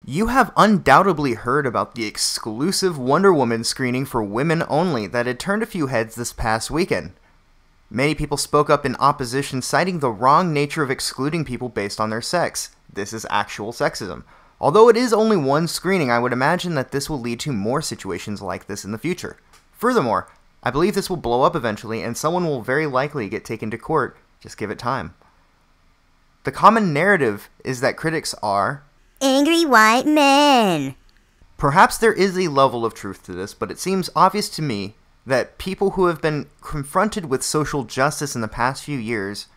You have undoubtedly heard about the exclusive Wonder Woman screening for women only that had turned a few heads this past weekend. Many people spoke up in opposition, citing the wrong nature of excluding people based on their sex. This is actual sexism. Although it is only one screening, I would imagine that this will lead to more situations like this in the future. Furthermore, I believe this will blow up eventually, and someone will very likely get taken to court. Just give it time. The common narrative is that critics are angry white men. Perhaps there is a level of truth to this, but it seems obvious to me that people who have been confronted with social justice in the past few years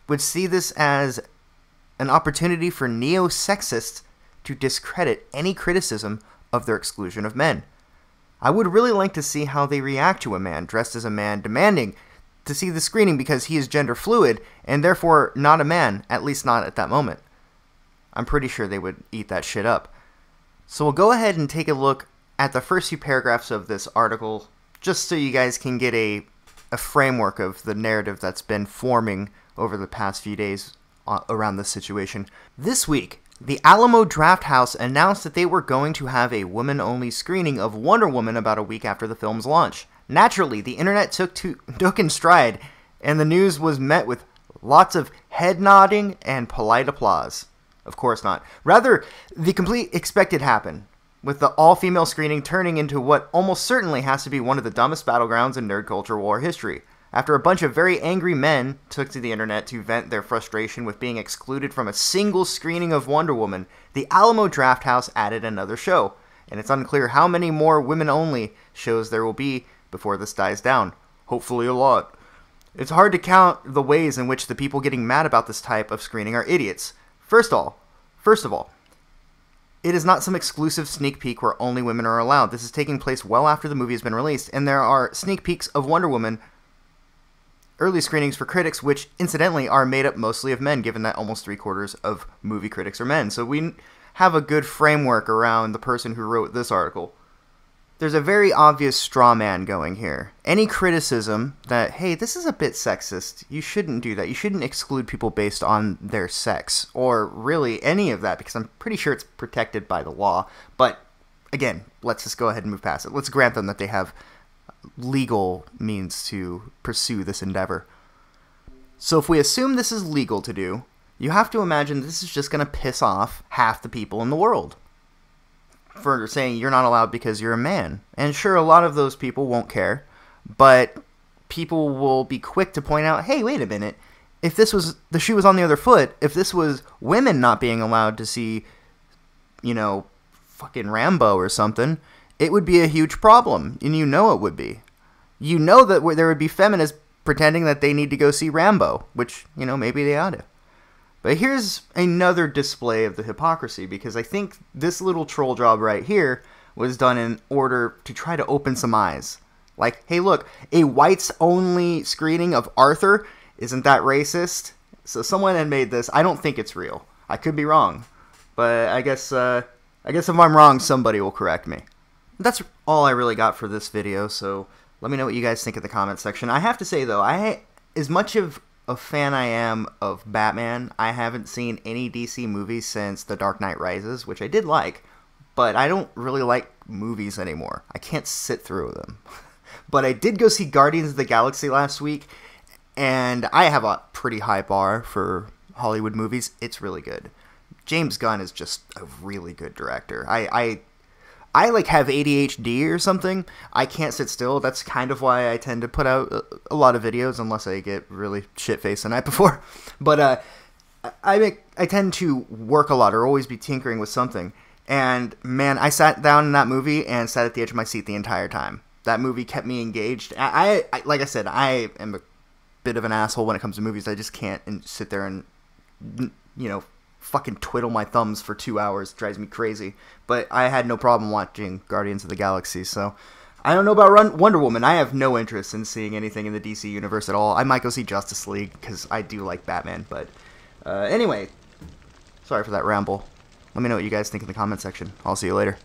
would see this as an opportunity for neo-sexists to discredit any criticism of their exclusion of men. I would really like to see how they react to a man dressed as a man demanding to see the screening because he is gender fluid and therefore not a man, at least not at that moment. I'm pretty sure they would eat that shit up. So we'll go ahead and take a look at the first few paragraphs of this article, just so you guys can get a framework of the narrative that's been forming over the past few days around this situation. This week, the Alamo Drafthouse announced that they were going to have a women-only screening of Wonder Woman about a week after the film's launch. Naturally, the internet took in stride, and the news was met with lots of head nodding and polite applause. Of course not. Rather, the complete expected happened, with the all-female screening turning into what almost certainly has to be one of the dumbest battlegrounds in nerd culture war history. After a bunch of very angry men took to the internet to vent their frustration with being excluded from a single screening of Wonder Woman, the Alamo Drafthouse added another show, and it's unclear how many more women-only shows there will be before this dies down. Hopefully a lot. It's hard to count the ways in which the people getting mad about this type of screening are idiots. First of all, it is not some exclusive sneak peek where only women are allowed. This is taking place well after the movie has been released, and there are sneak peeks of Wonder Woman early screenings for critics, which incidentally are made up mostly of men, given that almost 3/4 of movie critics are men. So we have a good framework around the person who wrote this article. There's a very obvious straw man going here. Any criticism that, hey, this is a bit sexist, you shouldn't do that. You shouldn't exclude people based on their sex, or really any of that, because I'm pretty sure it's protected by the law. But again, let's just go ahead and move past it. Let's grant them that they have legal means to pursue this endeavor. So if we assume this is legal to do, you have to imagine this is just going to piss off half the people in the world for saying you're not allowed because you're a man. And sure, a lot of those people won't care, but people will be quick to point out, hey, wait a minute, if this was, the shoe was on the other foot, if this was women not being allowed to see, fucking Rambo or something, it would be a huge problem, and you know it would be. You know that there would be feminists pretending that they need to go see Rambo, which, maybe they ought to. But here's another display of the hypocrisy, because I think this little troll job right here was done in order to try to open some eyes. Like, hey look, a whites-only screening of Arthur, isn't that racist? So someone had made this. I don't think it's real. I could be wrong. But I guess if I'm wrong, somebody will correct me. That's all I really got for this video, so let me know what you guys think in the comments section. I have to say, though, as much of a fan I am of Batman, I haven't seen any DC movies since The Dark Knight Rises, which I did like, but I don't really like movies anymore. I can't sit through them. But I did go see Guardians of the Galaxy last week, and I have a pretty high bar for Hollywood movies. It's really good. James Gunn is just a really good director. I like have ADHD or something. I can't sit still. That's kind of why I tend to put out a lot of videos unless I get really shit-faced the night before. But I tend to work a lot or always be tinkering with something. And man, I sat down in that movie and sat at the edge of my seat the entire time. That movie kept me engaged. I like I said, I am a bit of an asshole when it comes to movies. I just can't sit there and fucking twiddle my thumbs for 2 hours. It drives me crazy. But I had no problem watching Guardians of the Galaxy, so I don't know about Wonder Woman. I have no interest in seeing anything in the DC universe at all. I might go see Justice League, because I do like Batman, but anyway, sorry for that ramble. Let me know what you guys think in the comment section. I'll see you later.